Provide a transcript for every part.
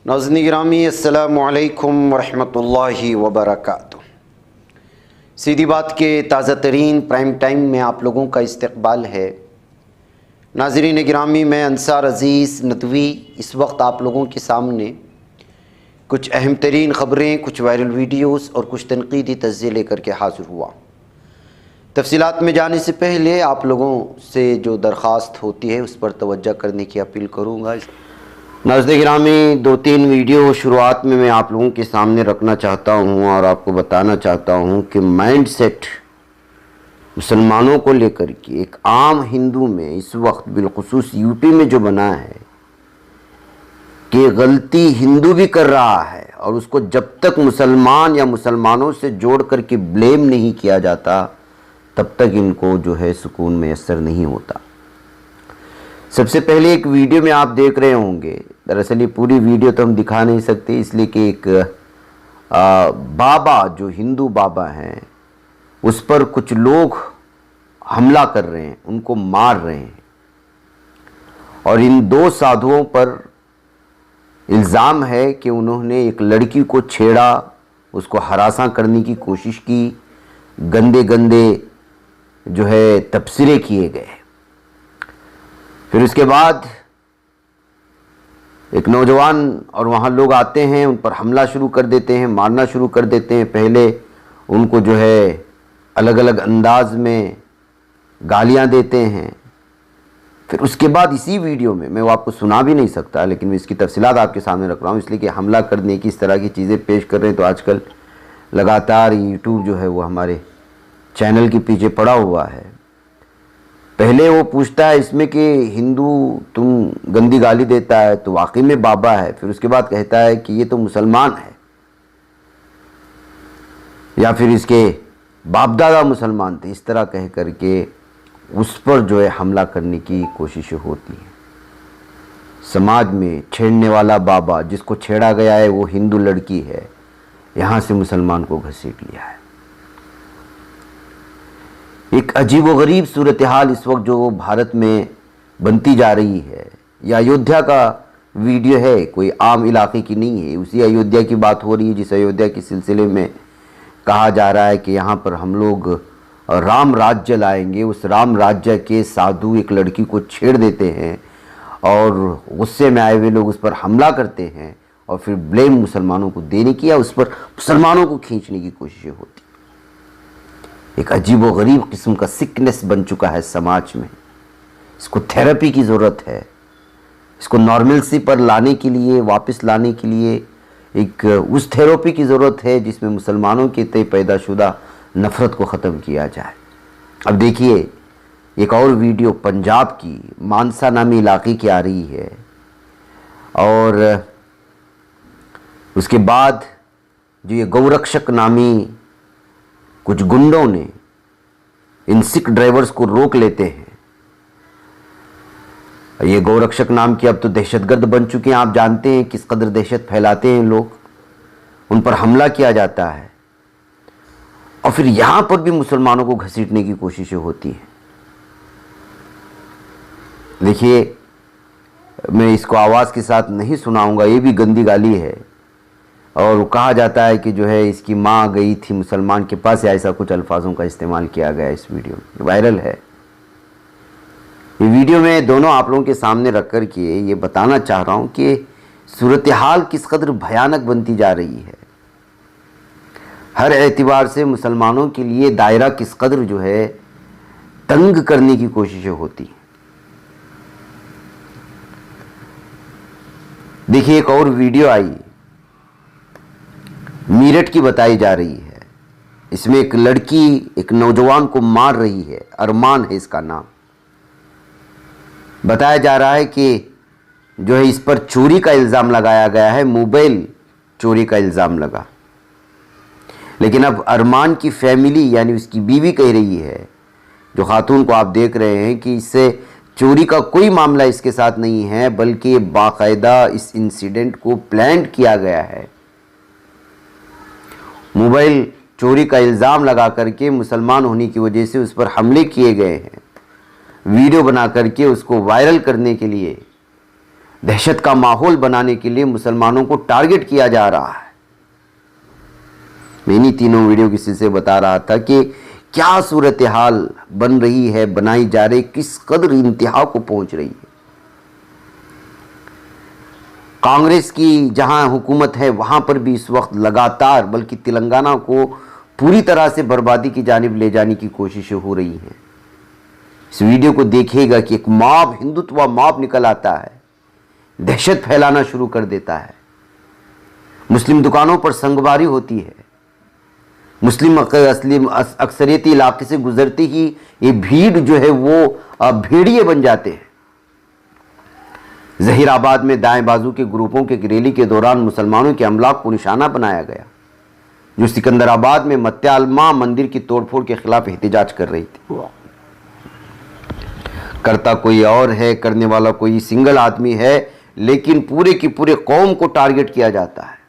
नाज़रीन गिरामी अस्सलामु अलैकुम वरहमतुल्लाहि वबरकातुह। सीधी बात के ताज़ा तरीन प्राइम टाइम में आप लोगों का इस्तकबाल है। नाज़रीन गिरामी, मैं अंसार अज़ीज़ नदवी इस वक्त आप लोगों के सामने कुछ अहम तरीन ख़बरें, कुछ वायरल वीडियोस और कुछ तनक़ीदी तज़्ज़िये लेकर के हाज़िर हुआ। तफ़सीलात में जाने से पहले आप लोगों से जो दरख्वास्त होती है उस पर तवज्जो करने की अपील करूँगा। नाज़रीन गिरामी, 2-3 वीडियो शुरुआत में मैं आप लोगों के सामने रखना चाहता हूँ और आपको बताना चाहता हूँ कि माइंड सेट मुसलमानों को लेकर के एक आम हिंदू में इस वक्त बिलखुसूस यूपी में जो बना है कि गलती हिंदू भी कर रहा है और उसको जब तक मुसलमान या मुसलमानों से जोड़ करके ब्लेम नहीं किया जाता तब तक इनको जो है सुकून मैसर नहीं होता। सबसे पहले एक वीडियो में आप देख रहे होंगे, दरअसल ये पूरी वीडियो तो हम दिखा नहीं सकते इसलिए कि एक बाबा जो हिंदू बाबा हैं उस पर कुछ लोग हमला कर रहे हैं, उनको मार रहे हैं और इन 2 साधुओं पर इल्ज़ाम है कि उन्होंने एक लड़की को छेड़ा, उसको हरासा करने की कोशिश की, गंदे गंदे जो है तबसरे किए गए। फिर उसके बाद एक नौजवान और वहाँ लोग आते हैं, उन पर हमला शुरू कर देते हैं, मारना शुरू कर देते हैं। पहले उनको जो है अलग अलग अंदाज में गालियाँ देते हैं। फिर उसके बाद इसी वीडियो में मैं वो आपको सुना भी नहीं सकता, लेकिन मैं इसकी तफसीलात आपके सामने रख रहा हूँ इसलिए कि हमला करने की इस तरह की चीज़ें पेश कर रहे हैं तो आजकल लगातार यूट्यूब जो है वो हमारे चैनल के पीछे पड़ा हुआ है। पहले वो पूछता है इसमें कि हिंदू तुम गंदी गाली देता है तो वाकई में बाबा है, फिर उसके बाद कहता है कि ये तो मुसलमान है या फिर इसके बाप दादा मुसलमान थे, इस तरह कह करके उस पर जो है हमला करने की कोशिशें होती हैं। समाज में छेड़ने वाला बाबा, जिसको छेड़ा गया है वो हिंदू लड़की है, यहाँ से मुसलमान को घसीट लिया है। एक अजीब व गरीब सूरत हाल इस वक्त जो भारत में बनती जा रही है। यह अयोध्या का वीडियो है, कोई आम इलाके की नहीं है, उसी अयोध्या की बात हो रही है जिस अयोध्या के सिलसिले में कहा जा रहा है कि यहाँ पर हम लोग राम राज्य लाएंगे। उस राम राज्य के साधु एक लड़की को छेड़ देते हैं और गुस्से में आए हुए लोग उस पर हमला करते हैं और फिर ब्लेम मुसलमानों को देने की या उस पर मुसलमानों को खींचने की कोशिशें होती। एक अजीब व गरीब किस्म का सिकनेस बन चुका है समाज में। इसको थेरेपी की ज़रूरत है, इसको नॉर्मलसी पर लाने के लिए, वापस लाने के लिए एक उस थेरेपी की ज़रूरत है जिसमें मुसलमानों के तय पैदाशुदा नफ़रत को ख़त्म किया जाए। अब देखिए एक और वीडियो पंजाब की मानसा नामी इलाके की आ रही है और उसके बाद जो ये गौरक्षक नामी कुछ गुंडों ने इन सिख ड्राइवर्स को रोक लेते हैं। ये गौरक्षक नाम की अब तो दहशतगर्द बन चुके हैं। आप जानते हैं किस कदर दहशत फैलाते हैं लोग, उन पर हमला किया जाता है और फिर यहां पर भी मुसलमानों को घसीटने की कोशिशें होती हैं। देखिए मैं इसको आवाज़ के साथ नहीं सुनाऊंगा, ये भी गंदी गाली है और कहा जाता है कि जो है इसकी माँ गई थी मुसलमान के पास या ऐसा कुछ अल्फाजों का इस्तेमाल किया गया इस वीडियो में, वायरल है। ये वीडियो में दोनों आप लोगों के सामने रख कर के ये बताना चाह रहा हूँ कि सूरत हाल किस कदर भयानक बनती जा रही है। हर एतबार से मुसलमानों के लिए दायरा किस कदर जो है तंग करने की कोशिशें होती हैं। देखिए एक और वीडियो आई मीरठ की बताई जा रही है। इसमें एक लड़की एक नौजवान को मार रही है, अरमान है इसका नाम। बताया जा रहा है कि जो है इस पर चोरी का इल्ज़ाम लगाया गया है, मोबाइल चोरी का इल्ज़ाम लगा। लेकिन अब अरमान की फैमिली यानी उसकी बीवी कह रही है, जो खातून को आप देख रहे हैं, कि इससे चोरी का कोई मामला इसके साथ नहीं है बल्कि बाकायदा इस इंसिडेंट को प्लान किया गया है। मोबाइल चोरी का इल्ज़ाम लगा करके मुसलमान होने की वजह से उस पर हमले किए गए हैं। वीडियो बना करके उसको वायरल करने के लिए दहशत का माहौल बनाने के लिए मुसलमानों को टारगेट किया जा रहा है। मैं इन्हीं तीनों वीडियो की सिलसिले बता रहा था कि क्या सूरत हाल बन रही है, बनाई जा रही, किस कदर इंतहा को पहुंच रही है। कांग्रेस की जहां हुकूमत है वहां पर भी इस वक्त लगातार, बल्कि तेलंगाना को पूरी तरह से बर्बादी की जानिब ले जाने की कोशिशें हो रही हैं। इस वीडियो को देखिएगा कि एक मॉब, हिंदुत्व मॉब निकल आता है, दहशत फैलाना शुरू कर देता है। मुस्लिम दुकानों पर संगवारी होती है। मुस्लिम अक्सरियती इलाके से गुजरती ही ये भीड़ जो है वो भेड़िए बन जाते हैं। जहीराबाद में दाएं बाजू के ग्रुपों के रैली के दौरान मुसलमानों के अमलाक को निशाना बनाया गया, जो सिकंदराबाद में मत्यालमा मंदिर की तोड़फोड़ के खिलाफ एहतजाज कर रही थी। करता कोई और है, करने वाला कोई सिंगल आदमी है, लेकिन पूरे की पूरे कौम को टारगेट किया जाता है।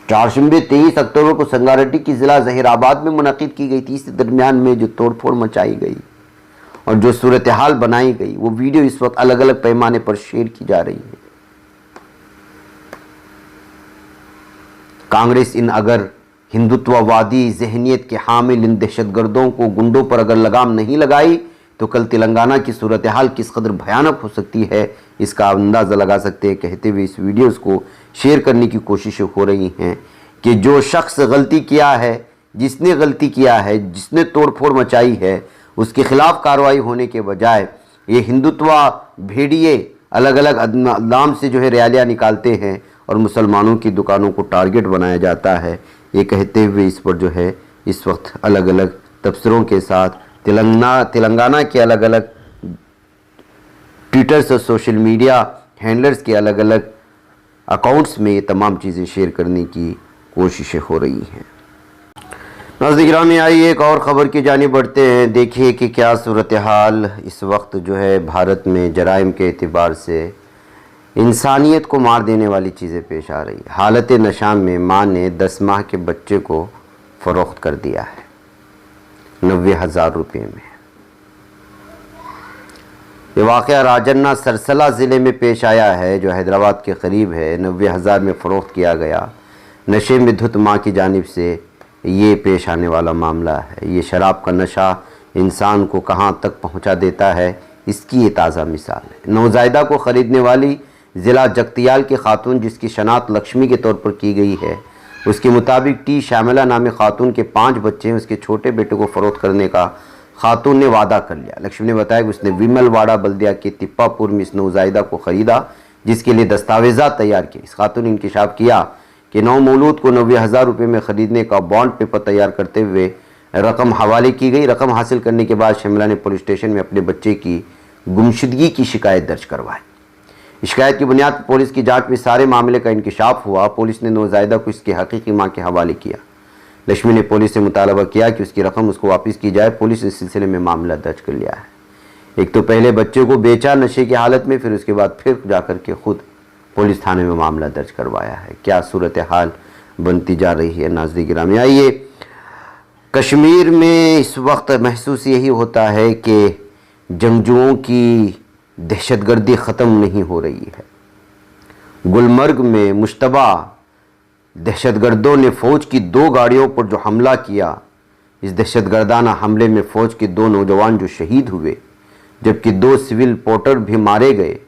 चारशंबे 23 अक्टूबर को संगारेड्डी की जिला जहीराबाद में मुनक़िद की गई थी। इस दरमियान में जो तोड़फोड़ मचाई गई और जो सूरत हाल बनाई गई, वो वीडियो इस वक्त अलग अलग पैमाने पर शेयर की जा रही है। कांग्रेस अगर हिंदुत्ववादी जहनियत के हामिल इन दहशतगर्दों को, गुंडों पर अगर लगाम नहीं लगाई तो कल तेलंगाना की सूरत हाल किस कदर भयानक हो सकती है, इसका अंदाज़ा लगा सकते हैं। कहते हुए इस वीडियोस को शेयर करने की कोशिशें हो रही हैं कि जो शख्स गलती किया है, जिसने गलती किया है, जिसने तोड़फोड़ मचाई है, उसके खिलाफ कार्रवाई होने के बजाय ये हिंदुत्व भेड़िए अलग अलग नाम से जो है रैलियाँ निकालते हैं और मुसलमानों की दुकानों को टारगेट बनाया जाता है। ये कहते हुए इस पर जो है इस वक्त अलग अलग तबसरों के साथ तेलंगाना के अलग अलग ट्विटर्स और सोशल मीडिया हैंडलर्स के अलग अलग अकाउंट्स में ये तमाम चीज़ें शेयर करने की कोशिशें हो रही हैं। नाज़रीन में आइए एक और ख़बर की जानिब बढ़ते हैं। देखिए कि क्या सूरत हाल इस वक्त जो है भारत में जराइम के एतबार से इंसानियत को मार देने वाली चीज़ें पेश आ रही। हालत नशा में माँ ने 10 माह के बच्चे को फ़रोख्त कर दिया है 90,000 रुपये में। ये वाक़या राजन्ना सरसला ज़िले में पेश आया है, जो हैदराबाद के करीब है। 90,000 में फ़रोख्त किया गया। नशे में धुत माँ की जानिब से ये पेश आने वाला मामला है। ये शराब का नशा इंसान को कहाँ तक पहुँचा देता है, इसकी ये ताज़ा मिसाल है। नौज़ायदा को ख़रीदने वाली ज़िला जगतियाल की खातून, जिसकी शनाख्त लक्ष्मी के तौर पर की गई है, उसके मुताबिक टी शामिला नामी खातून के 5 बच्चे हैं। उसके छोटे बेटे को फ़रोख्त करने का खातून ने वादा कर लिया। लक्ष्मी ने बताया कि उसने विमलवाड़ा बल्दिया के तिप्पापुर में इस नौज़ायदा को ख़रीदा, जिसके लिए दस्तावेज़ात तैयार किए। इस खातून ने इंकशाफ किया कि नौमौलूद को 90,000 रुपये में ख़रीदने का बॉन्ड पेपर तैयार करते हुए रकम हवाले की गई। रकम हासिल करने के बाद शिमला ने पुलिस स्टेशन में अपने बच्चे की गुमशुदगी की शिकायत दर्ज करवाई। शिकायत की बुनियाद पर पुलिस की जांच में सारे मामले का इंकशाफ हुआ। पुलिस ने नौज़ायदा को इसकी हकीकी मां के हवाले किया। लक्ष्मी ने पुलिस से मुतालबा किया कि उसकी रकम उसको वापस की जाए। पुलिस इस सिलसिले में मामला दर्ज कर लिया है। एक तो पहले बच्चे को बेचा नशे की हालत में, फिर उसके बाद फिर जाकर के खुद पुलिस थाने में मामला दर्ज करवाया है। क्या सूरत हाल बनती जा रही है। नाज़रीन गिरामी, आइए कश्मीर में इस वक्त महसूस यही होता है कि जंगजुओं की दहशतगर्दी ख़त्म नहीं हो रही है। गुलमर्ग में मुश्तबा दहशतगर्दों ने फ़ौज की 2 गाड़ियों पर जो हमला किया, इस दहशतगर्दाना हमले में फ़ौज के 2 नौजवान जो शहीद हुए, जबकि 2 सिविल पोर्टर भी मारे गए।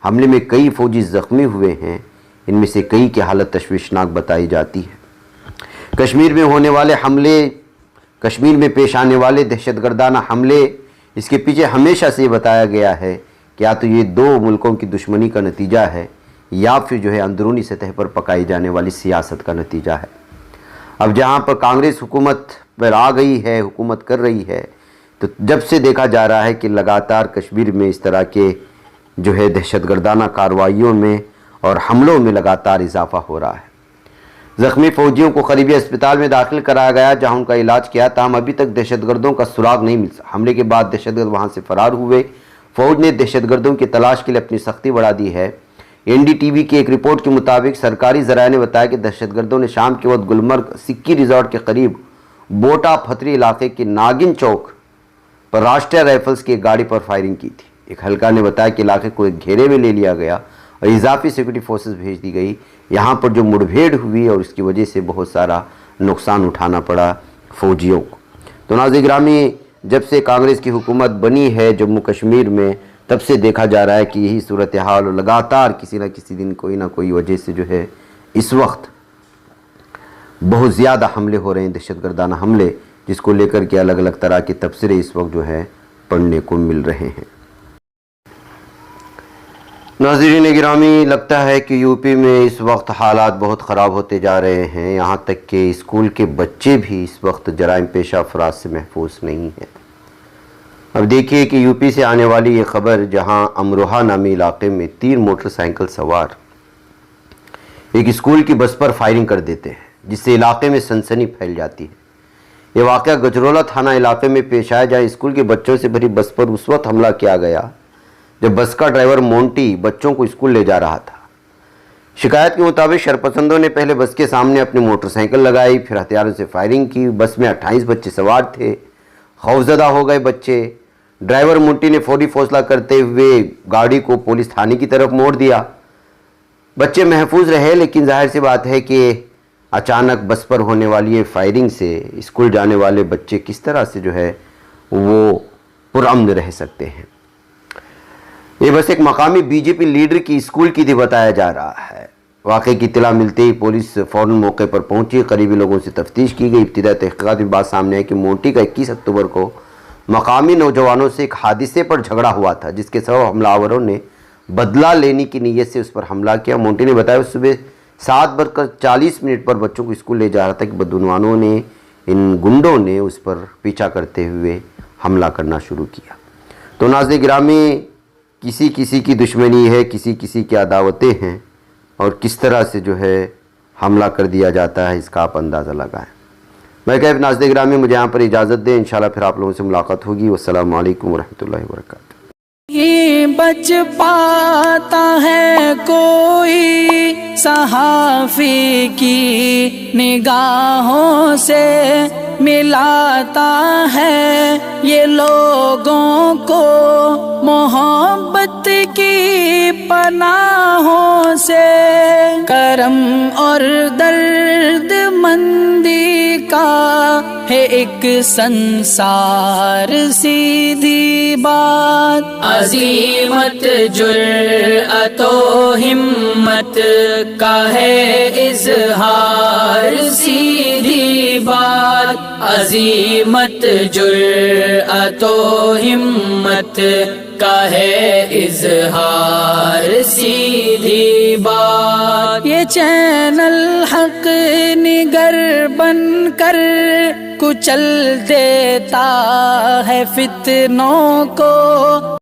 हमले में कई फ़ौजी ज़ख्मी हुए हैं। इनमें से कई की हालत तशवीशनाक बताई जाती है। कश्मीर में होने वाले हमले, कश्मीर में पेश आने वाले दहशतगर्दाना हमले, इसके पीछे हमेशा से बताया गया है कि या तो ये 2 मुल्कों की दुश्मनी का नतीजा है, या फिर जो है अंदरूनी सतह पर पकाई जाने वाली सियासत का नतीजा है। अब जहाँ पर कांग्रेस हुकूमत पर आ गई है, हुकूमत कर रही है, तो जब से देखा जा रहा है कि लगातार कश्मीर में इस तरह के जो है दहशतगर्दाना कार्रवाइयों में और हमलों में लगातार इजाफा हो रहा है। ज़ख्मी फ़ौजियों को करीबी अस्पताल में दाखिल कराया गया, जहां उनका इलाज किया। ताहम अभी तक दहशतगर्दों का सुराग नहीं मिला। हमले के बाद दहशतगर्द वहां से फरार हुए। फ़ौज ने दहशतगर्दों की तलाश के लिए अपनी सख्ती बढ़ा दी है। NDTV की एक रिपोर्ट के मुताबिक सरकारी ज़राए ने बताया कि दहशतगर्दों ने शाम के वक्त गुलमर्ग सिक्की रिजॉर्ट के करीब बोटा फतरी इलाके के नागिन चौक पर राष्ट्रीय राइफल्स की एक गाड़ी पर फायरिंग की थी। एक हल्का ने बताया कि इलाके को एक घेरे में ले लिया गया और इजाफी सिक्योरिटी फोर्सेस भेज दी गई। यहाँ पर जो मुठभेड़ हुई और उसकी वजह से बहुत सारा नुकसान उठाना पड़ा फौजियों को। तो नाज़रीन गिरामी, जब से कांग्रेस की हुकूमत बनी है जम्मू कश्मीर में, तब से देखा जा रहा है कि यही सूरत हाल और लगातार किसी न किसी दिन कोई ना कोई वजह से जो है इस वक्त बहुत ज़्यादा हमले हो रहे हैं, दहशतगर्दाना हमले, जिसको लेकर के अलग अलग तरह के तबसरे इस वक्त जो है पढ़ने को मिल रहे हैं। नाज़रीन गिरामी, लगता है कि यूपी में इस वक्त हालात बहुत ख़राब होते जा रहे हैं। यहाँ तक कि स्कूल के बच्चे भी इस वक्त जराइम पेशा अफराद से महफूज नहीं हैं। अब देखिए कि यूपी से आने वाली ये ख़बर, जहाँ अमरोहा नामी इलाके में 3 मोटरसाइकिल सवार एक स्कूल की बस पर फायरिंग कर देते हैं, जिससे इलाके में सनसनी फैल जाती है। ये वाक़या गजरोला थाना इलाके में पेश आया, जहाँ स्कूल के बच्चों से भरी बस पर उस वक्त हमला किया गया जब बस का ड्राइवर मोंटी बच्चों को स्कूल ले जा रहा था। शिकायत के मुताबिक शरपसंदों ने पहले बस के सामने अपनी मोटरसाइकिल लगाई, फिर हथियारों से फायरिंग की। बस में 28 बच्चे सवार थे। खौफजदा हो गए बच्चे। ड्राइवर मोंटी ने फौरी फौसला करते हुए गाड़ी को पुलिस थाने की तरफ मोड़ दिया। बच्चे महफूज रहे, लेकिन जाहिर सी बात है कि अचानक बस पर होने वाली ये फायरिंग से स्कूल जाने वाले बच्चे किस तरह से जो है वो पुरअमन रह सकते हैं। ये बस एक मकामी बीजेपी लीडर की स्कूल की थी बताया जा रहा है। वाक़े की इत्तला मिलते ही पुलिस फ़ौरन मौके पर पहुंची। करीबी लोगों से तफ्तीश की गई। इब्तिदाई तहक़ीक़ात में बात सामने आई कि मोंटी का 21 अक्टूबर को मकामी नौजवानों से एक हादसे पर झगड़ा हुआ था, जिसके सबब हमलावरों ने बदला लेने की नीयत से उस पर हमला किया। मोंटी ने बताया सुबह 7:40 पर बच्चों को स्कूल ले जा रहा था कि बदनवानों ने, इन गुंडों ने उस पर पीछा करते हुए हमला करना शुरू किया। तो नाज़रीन गिरामी, किसी किसी की दुश्मनी है, किसी किसी की अदावतें हैं, और किस तरह से जो है हमला कर दिया जाता है इसका आप अंदाज़ा लगाएं। मैं कह नाज़रीन गिरामी, मुझे यहाँ पर इजाज़त दें। इंशाल्लाह फिर आप लोगों से मुलाकात होगी। वस्सलामु अलैकुम वरहमतुल्लाहि वबरकातुहू। ये बच पाता है कोई सहाफ़ी की निगाहों से, मिलाता है ये लोगों को मोहब्बत की पनाहों से। करम और दर्द मंदी का है एक संसार सीधी बात। अज़ीमत जुर्अतो हिम्मत का है इज़हार सीधी बात। अज़ीमत जुर्अतो हिम्मत का है इज़हार सीधी बात। ये चैनल हक निगर बनकर कुचल देता है फितनों को।